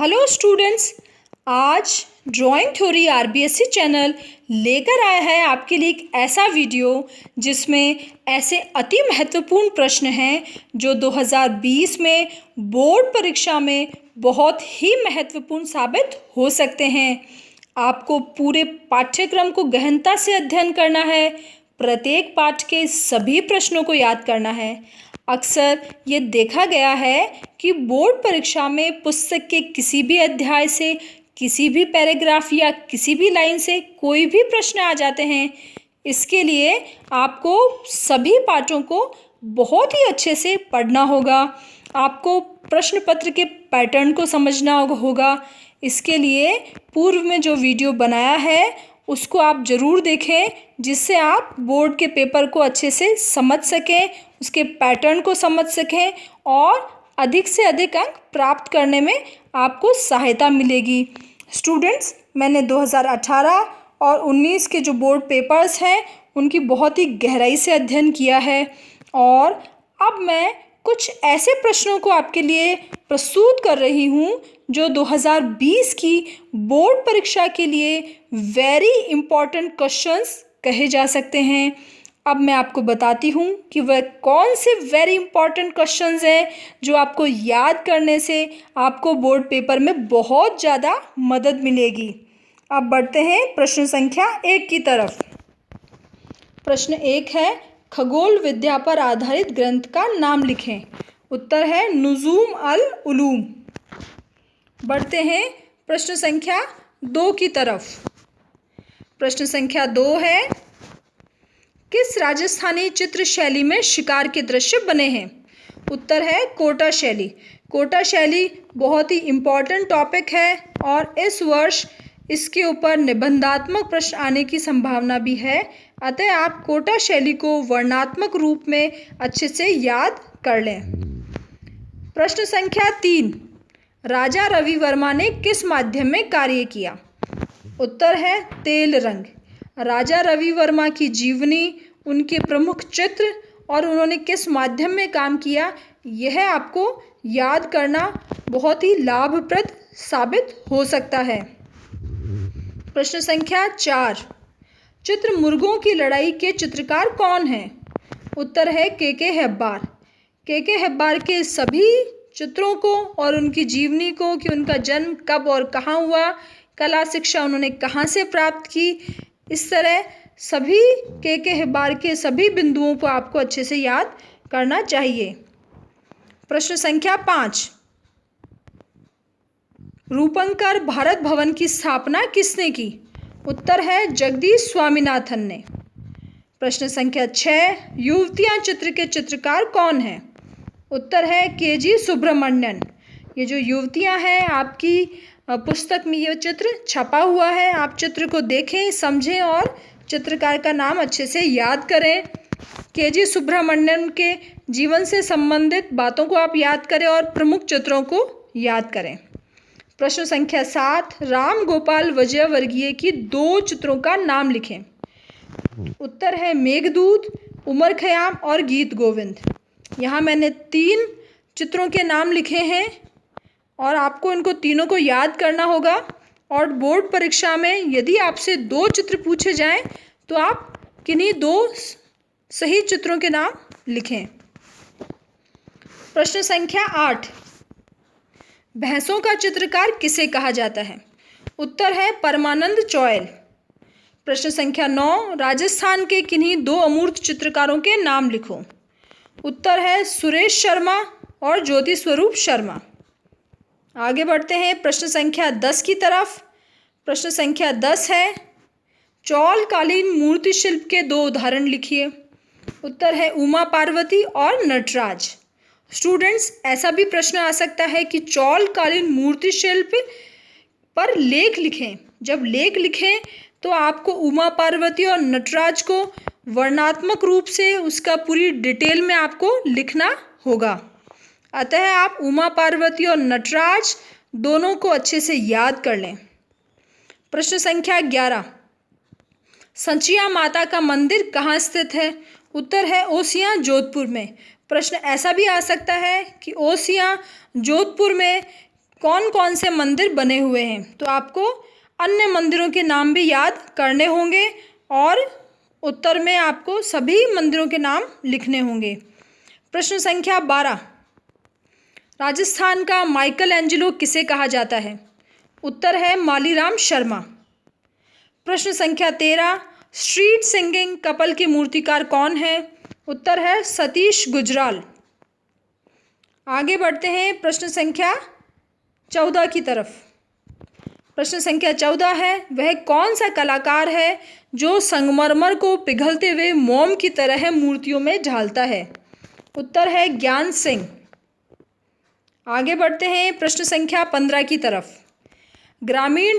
Hello students. आज drawing theory RBSC channel लेकर आया है आपके लिए एक ऐसा वीडियो जिसमें ऐसे अति महत्वपूर्ण प्रश्न हैं जो 2020 में बोर्ड परीक्षा में बहुत ही महत्वपूर्ण साबित हो सकते हैं। आपको पूरे पाठ्यक्रम को गहनता से अध्ययन करना है, प्रत्येक पाठ के सभी प्रश्नों को याद करना है। अक्सर ये देखा गया है कि बोर्ड परीक्षा में पुस्तक के किसी भी अध्याय से, किसी भी पैराग्राफ या किसी भी लाइन से कोई भी प्रश्न आ जाते हैं। इसके लिए आपको सभी पाठों को बहुत ही अच्छे से पढ़ना होगा। आपको प्रश्न पत्र के पैटर्न को समझना होगा। इसके लिए पूर्व में जो वीडियो बनाया है उसको आप ज़रूर देखें, जिससे आप बोर्ड के पेपर को अच्छे से समझ सकें, उसके पैटर्न को समझ सकें और अधिक से अधिक अंक प्राप्त करने में आपको सहायता मिलेगी। स्टूडेंट्स, मैंने 2018 और 19 के जो बोर्ड पेपर्स हैं उनकी बहुत ही गहराई से अध्ययन किया है और अब मैं कुछ ऐसे प्रश्नों को आपके लिए प्रस्तुत कर रही हूँ जो 2020 की बोर्ड परीक्षा के लिए वेरी इम्पॉर्टेंट क्वेश्चंस कहे जा सकते हैं। अब मैं आपको बताती हूँ कि वह कौन से वेरी इम्पॉर्टेंट क्वेश्चंस हैं जो आपको याद करने से आपको बोर्ड पेपर में बहुत ज़्यादा मदद मिलेगी। अब बढ़ते हैं प्रश्न संख्या 1 की तरफ। प्रश्न 1 है, खगोल विद्या पर आधारित ग्रंथ का नाम लिखें। उत्तर है नुजूम अल उलूम। बढ़ते हैं प्रश्न संख्या 2 की तरफ। प्रश्न संख्या 2 है, किस राजस्थानी चित्र शैली में शिकार के दृश्य बने हैं। उत्तर है कोटा शैली। कोटा शैली बहुत ही इम्पॉर्टेंट टॉपिक है और इस वर्ष इसके ऊपर निबंधात्मक प्रश्न आने की संभावना भी है, अतः आप कोटा शैली को वर्णनात्मक रूप में अच्छे से याद कर लें। प्रश्न संख्या 3, राजा रवि वर्मा ने किस माध्यम में कार्य किया। उत्तर है तेल रंग। राजा रवि वर्मा की जीवनी, उनके प्रमुख चित्र और उन्होंने किस माध्यम में काम किया, यह आपको याद करना बहुत ही लाभप्रद साबित हो सकता है। प्रश्न संख्या 4, चित्र मुर्गों की लड़ाई के चित्रकार कौन हैं। उत्तर है के हेब्बार। के हेब्बार के सभी चित्रों को और उनकी जीवनी को, कि उनका जन्म कब और कहाँ हुआ, कला शिक्षा उन्होंने कहाँ से प्राप्त की, इस तरह सभी के हेब्बार के सभी बिंदुओं को आपको अच्छे से याद करना चाहिए। प्रश्न संख्या 5, रूपंकर भारत भवन की स्थापना किसने की। उत्तर है जगदीश स्वामीनाथन ने। प्रश्न संख्या 6, युवतियाँ चित्र के चित्रकार कौन हैं। उत्तर है के सुब्रमण्यन। ये जो युवतियाँ हैं, आपकी पुस्तक में ये चित्र छपा हुआ है, आप चित्र को देखें, समझें और चित्रकार का नाम अच्छे से याद करें। के सुब्रमण्यन के जीवन से संबंधित बातों को आप याद करें और प्रमुख चित्रों को याद करें। प्रश्न संख्या 7, राम गोपाल विजयवर्गीय की 2 चित्रों का नाम लिखें। उत्तर है मेघदूत, उमर खयाम और गीत गोविंद। यहाँ मैंने 3 चित्रों के नाम लिखे हैं और आपको इनको तीनों को याद करना होगा और बोर्ड परीक्षा में यदि आपसे 2 चित्र पूछे जाएं तो आप किन्हीं 2 सही चित्रों के नाम लिखें। प्रश्न संख्या 8, भैंसों का चित्रकार किसे कहा जाता है। उत्तर है परमानंद चौयल। प्रश्न संख्या 9, राजस्थान के किन्हीं 2 अमूर्त चित्रकारों के नाम लिखो। उत्तर है सुरेश शर्मा और ज्योति स्वरूप शर्मा। आगे बढ़ते हैं प्रश्न संख्या 10 की तरफ। प्रश्न संख्या 10 है, चौल कालीन मूर्ति शिल्प के 2 उदाहरण लिखिए। उत्तर है उमा पार्वती और नटराज। स्टूडेंट्स, ऐसा भी प्रश्न आ सकता है कि चौल कालीन मूर्ति शिल्प पर लेख लिखें। जब लेख लिखें तो आपको उमा पार्वती और नटराज को वर्णनात्मक रूप से उसका पूरी डिटेल में आपको लिखना होगा, अतः आप उमा पार्वती और नटराज दोनों को अच्छे से याद कर लें। प्रश्न संख्या 11, संचिया माता का मंदिर कहाँ स्थित है। उत्तर है ओसियां, जोधपुर में। प्रश्न ऐसा भी आ सकता है कि ओसियां, जोधपुर में कौन कौन से मंदिर बने हुए हैं? तो आपको अन्य मंदिरों के नाम भी याद करने होंगे और उत्तर में आपको सभी मंदिरों के नाम लिखने होंगे। प्रश्न संख्या 12, राजस्थान का माइकल एंजेलो किसे कहा जाता है? उत्तर है मालीराम शर्मा। प्रश्न संख्या 13, स्ट्रीट सिंगिंग कपल के मूर्तिकार कौन है? उत्तर है सतीश गुजराल। आगे बढ़ते हैं प्रश्न संख्या 14 की तरफ। प्रश्न संख्या 14 है, वह कौन सा कलाकार है जो संगमरमर को पिघलते हुए मोम की तरह मूर्तियों में ढालता है? उत्तर है ज्ञान सिंह। आगे बढ़ते हैं प्रश्न संख्या 15 की तरफ। ग्रामीण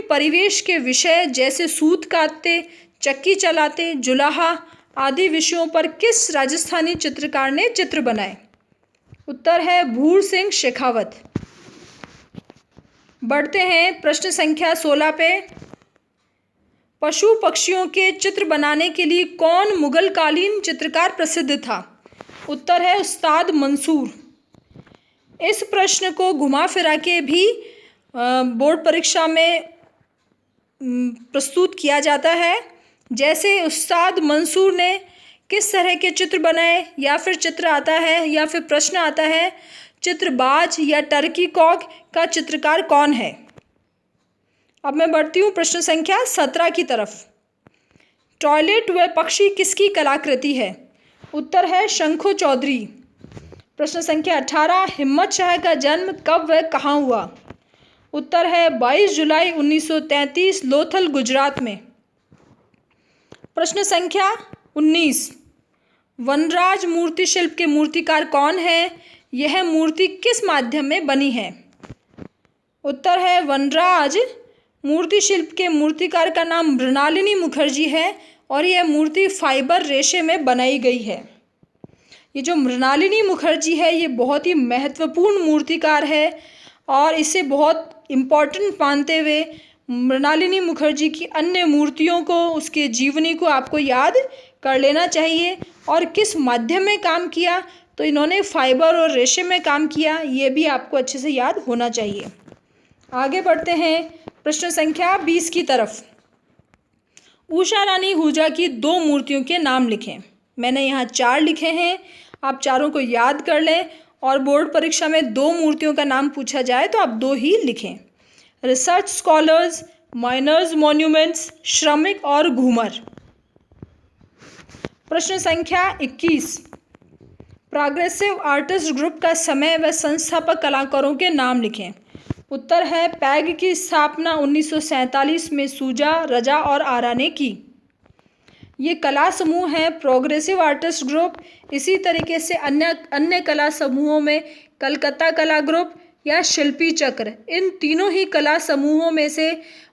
परिवेश के विषय जैसे सूत काटते, चक्की चलाते, जुलाहा आदि विषयों पर किस राजस्थानी चित्रकार ने चित्र बनाए? उत्तर है भूर सिंह शेखावत। बढ़ते हैं प्रश्न संख्या 16 पे। पशु पक्षियों के चित्र बनाने के लिए कौन मुगल कालीन चित्रकार प्रसिद्ध था? उत्तर है उस्ताद मंसूर। इस प्रश्न को घुमा फिरा के भी बोर्ड परीक्षा में प्रस्तुत किया जाता है। जैसे उस्ताद मंसूर ने किस तरह के चित्र बनाए, या फिर चित्र आता है या फिर प्रश्न आता है चित्रबाज या टर्की कॉक का चित्रकार कौन है? अब मैं बढ़ती हूँ प्रश्न संख्या 17 की तरफ। टॉयलेट व पक्षी किसकी कलाकृति है? उत्तर है शंखु चौधरी। प्रश्न संख्या 18, हिम्मत शाह का जन्म कब व कहाँ हुआ? उत्तर है 22 जुलाई 1933 लोथल गुजरात में। प्रश्न संख्या 19, वनराज मूर्ति शिल्प के मूर्तिकार कौन है? यह मूर्ति किस माध्यम में बनी है? उत्तर है वनराज मूर्ति शिल्प के मूर्तिकार का नाम मृणालिनी मुखर्जी है और यह मूर्ति फाइबर रेशे में बनाई गई है। ये जो मृणालिनी मुखर्जी है ये बहुत ही महत्वपूर्ण मूर्तिकार है और इसे बहुत इम्पॉर्टेंट मानते हुए मृणालिनी मुखर्जी की अन्य मूर्तियों को, उसके जीवनी को आपको याद कर लेना चाहिए। और किस माध्यम में काम किया? तो इन्होंने फाइबर और रेशे में काम किया, ये भी आपको अच्छे से याद होना चाहिए। आगे बढ़ते हैं प्रश्न संख्या 20 की तरफ। उषा रानी हुजा की 2 मूर्तियों के नाम लिखें। मैंने यहाँ 4 लिखे हैं, आप चारों को याद कर लें और बोर्ड परीक्षा में 2 मूर्तियों का नाम पूछा जाए तो आप 2 ही लिखें। रिसर्च स्कॉलर्स, माइनर्स मॉन्यूमेंट्स, श्रमिक और घूमर। प्रश्न संख्या 21, प्रोग्रेसिव आर्टिस्ट ग्रुप का समय व संस्थापक कलाकारों के नाम लिखें। उत्तर है पैग की स्थापना 1947 में सूजा, रजा और आरा ने की। ये कला समूह है प्रोग्रेसिव आर्टिस्ट ग्रुप। इसी तरीके से अन्य कला समूहों में कलकत्ता कला ग्रुप या शिल्पी चक्र, इन तीनों ही कला समूहों में से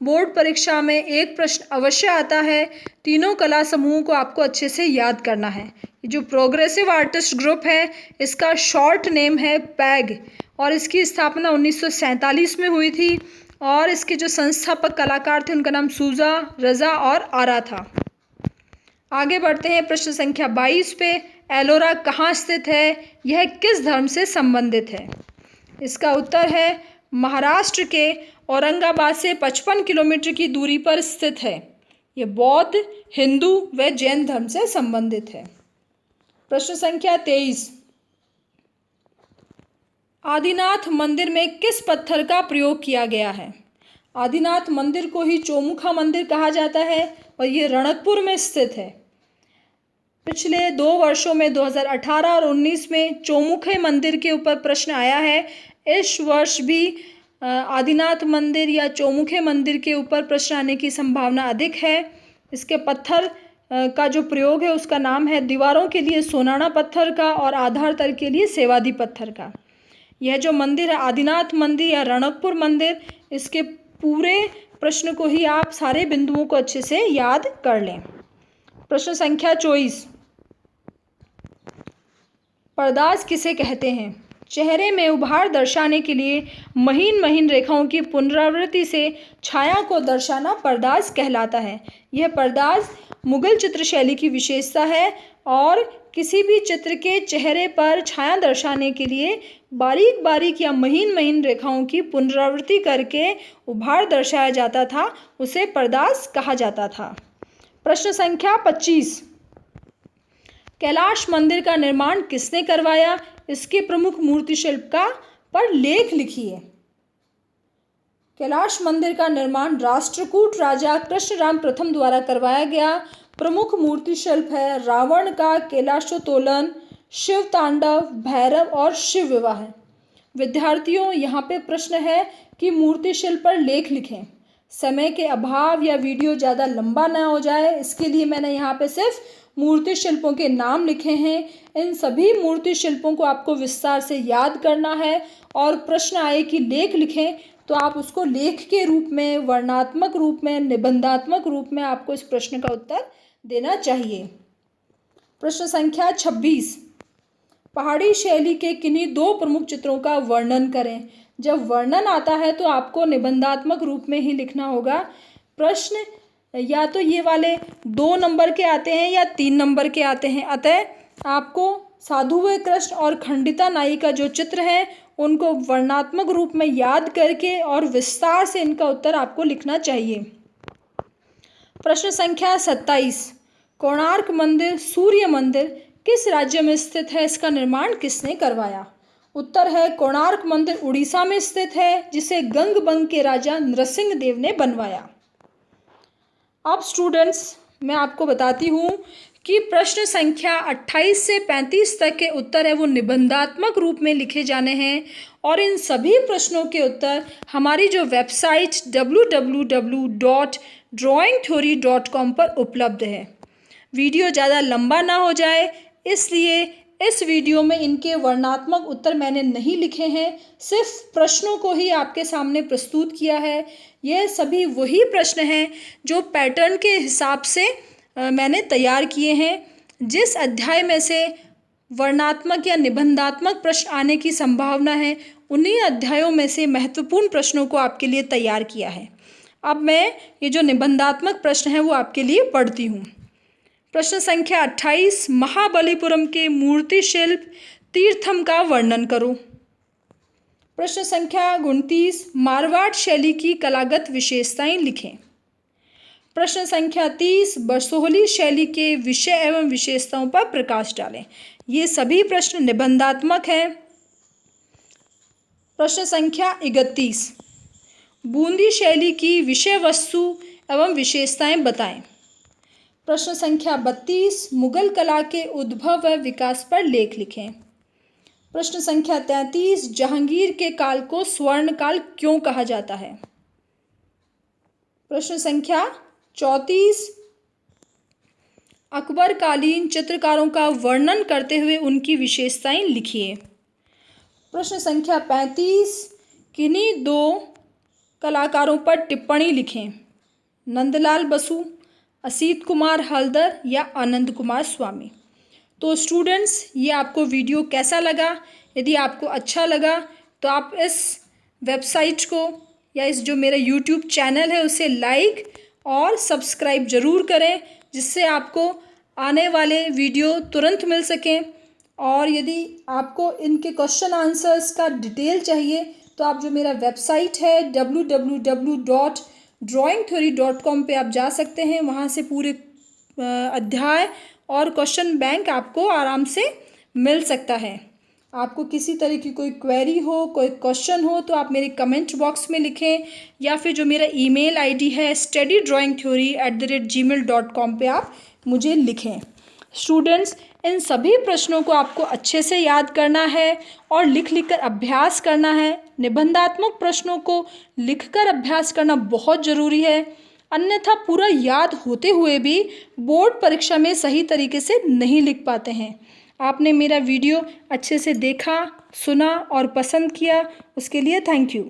बोर्ड परीक्षा में एक प्रश्न अवश्य आता है। तीनों कला समूहों को आपको अच्छे से याद करना है। ये जो प्रोग्रेसिव आर्टिस्ट ग्रुप है इसका शॉर्ट नेम है पैग और इसकी स्थापना 1947 में हुई थी और इसके जो संस्थापक कलाकार थे उनका नाम सूजा, रजा और आरा था। आगे बढ़ते हैं प्रश्न संख्या 22 पे। एलोरा कहाँ स्थित है? यह किस धर्म से संबंधित है? इसका उत्तर है महाराष्ट्र के औरंगाबाद से 55 किलोमीटर की दूरी पर स्थित है। ये बौद्ध, हिंदू व जैन धर्म से संबंधित है। प्रश्न संख्या 23, आदिनाथ मंदिर में किस पत्थर का प्रयोग किया गया है? आदिनाथ मंदिर को ही चौमुखा मंदिर कहा जाता है और ये रणकपुर में स्थित है। पिछले 2 वर्षों में 2018 और 19 में चौमुखे मंदिर के ऊपर प्रश्न आया है। इस वर्ष भी आदिनाथ मंदिर या चौमुखे मंदिर के ऊपर प्रश्न आने की संभावना अधिक है। इसके पत्थर का जो प्रयोग है उसका नाम है दीवारों के लिए सोनाना पत्थर का और आधार तल के लिए सेवादी पत्थर का। यह जो मंदिर है आदिनाथ मंदिर या रणकपुर मंदिर, इसके पूरे प्रश्न को ही आप सारे बिंदुओं को अच्छे से याद कर लें। प्रश्न संख्या 24, पर्दाज किसे कहते हैं? चेहरे में उभार दर्शाने के लिए महीन महीन रेखाओं की पुनरावृत्ति से छाया को दर्शाना पर्दाज कहलाता है। यह पर्दाज मुगल चित्रशैली की विशेषता है और किसी भी चित्र के चेहरे पर छाया दर्शाने के लिए बारीक बारीक या महीन महीन रेखाओं की पुनरावृत्ति करके उभार दर्शाया जाता था, उसे पर्दास कहा जाता था। प्रश्न संख्या 25, कैलाश मंदिर का निर्माण किसने करवाया? इसके प्रमुख मूर्ति शिल्प का पर लेख लिखिए। कैलाश मंदिर का निर्माण राष्ट्रकूट राजा कृष्णराम प्रथम द्वारा करवाया गया। प्रमुख मूर्ति शिल्प है रावण का कैलाशोत्तोलन, शिव तांडव, भैरव और शिव विवाह। विद्यार्थियों, यहाँ पे प्रश्न है कि मूर्ति शिल्प पर लेख लिखें। समय के अभाव या वीडियो ज़्यादा लंबा ना हो जाए, इसके लिए मैंने यहाँ पे सिर्फ मूर्ति शिल्पों के नाम लिखे हैं। इन सभी मूर्ति शिल्पों को आपको विस्तार से याद करना है और प्रश्न आए कि लेख लिखें तो आप उसको लेख के रूप में, वर्णनात्मक रूप में, निबंधात्मक रूप में आपको इस प्रश्न का उत्तर देना चाहिए। प्रश्न संख्या 26, पहाड़ी शैली के किन्हीं दो प्रमुख चित्रों का वर्णन करें। जब वर्णन आता है तो आपको निबंधात्मक रूप में ही लिखना होगा। प्रश्न या तो ये वाले 2 नंबर के आते हैं या 3 नंबर के आते हैं, अतः आपको साधु व कृष्ण और खंडिता नाई का जो चित्र है उनको वर्णनात्मक रूप में याद करके और विस्तार से इनका उत्तर आपको लिखना चाहिए। प्रश्न संख्या 27, कोणार्क मंदिर, सूर्य मंदिर किस राज्य में स्थित है? इसका निर्माण किसने करवाया? उत्तर है कोणार्क मंदिर उड़ीसा में स्थित है, जिसे गंगबंग के राजा नरसिंह देव ने बनवाया। अब स्टूडेंट्स, मैं आपको बताती हूँ कि प्रश्न संख्या 28 से 35 तक के उत्तर है वो निबंधात्मक रूप में लिखे जाने हैं और इन सभी प्रश्नों के उत्तर हमारी जो वेबसाइट www.drawingtheory.com पर उपलब्ध है। वीडियो ज़्यादा लंबा ना हो जाए इसलिए इस वीडियो में इनके वर्णनात्मक उत्तर मैंने नहीं लिखे हैं, सिर्फ प्रश्नों को ही आपके सामने प्रस्तुत किया है। यह सभी वही प्रश्न हैं जो पैटर्न के हिसाब से मैंने तैयार किए हैं। जिस अध्याय में से वर्णनात्मक या निबंधात्मक प्रश्न आने की संभावना है, उन्हीं अध्यायों में से महत्वपूर्ण प्रश्नों को आपके लिए तैयार किया है। अब मैं ये जो निबंधात्मक प्रश्न है वो आपके लिए पढ़ती हूँ। प्रश्न संख्या 28, महाबलीपुरम के मूर्ति शिल्प तीर्थम का वर्णन करो। प्रश्न संख्या 29, मारवाड़ शैली की कलागत विशेषताएं लिखें। प्रश्न संख्या 30, बरसोहली शैली के विषय एवं विशेषताओं पर प्रकाश डालें। ये सभी प्रश्न निबंधात्मक हैं। प्रश्न संख्या 31, बूंदी शैली की विषय वस्तु एवं विशेषताएं बताएं। प्रश्न संख्या 32, मुगल कला के उद्भव व विकास पर लेख लिखें। प्रश्न संख्या 33, जहांगीर के काल को स्वर्ण काल क्यों कहा जाता है। प्रश्न संख्या 34, अकबर कालीन चित्रकारों का वर्णन करते हुए उनकी विशेषताएं लिखिए। प्रश्न संख्या 35, किन्हीं 2 कलाकारों पर टिप्पणी लिखें। नंदलाल बसु, असीत कुमार हलदर या आनंद कुमार स्वामी। तो स्टूडेंट्स, ये आपको वीडियो कैसा लगा? यदि आपको अच्छा लगा तो आप इस वेबसाइट को या इस जो मेरा यूट्यूब चैनल है उसे लाइक और सब्सक्राइब ज़रूर करें, जिससे आपको आने वाले वीडियो तुरंत मिल सकें। और यदि आपको इनके क्वेश्चन आंसर्स का डिटेल चाहिए तो आप जो मेरा वेबसाइट है www.drawingtheory.com पे आप जा सकते हैं। वहाँ से पूरे अध्याय और क्वेश्चन बैंक आपको आराम से मिल सकता है। आपको किसी तरह की कोई क्वेरी हो, कोई क्वेश्चन हो तो आप मेरे कमेंट बॉक्स में लिखें या फिर जो मेरा ईमेल आईडी है studydrawingtheory@gmail.com पे आप मुझे लिखें। स्टूडेंट्स, इन सभी प्रश्नों को आपको अच्छे से याद करना है और लिख कर अभ्यास करना है। निबंधात्मक प्रश्नों को लिखकर अभ्यास करना बहुत ज़रूरी है, अन्यथा पूरा याद होते हुए भी बोर्ड परीक्षा में सही तरीके से नहीं लिख पाते हैं। आपने मेरा वीडियो अच्छे से देखा, सुना और पसंद किया, उसके लिए थैंक यू।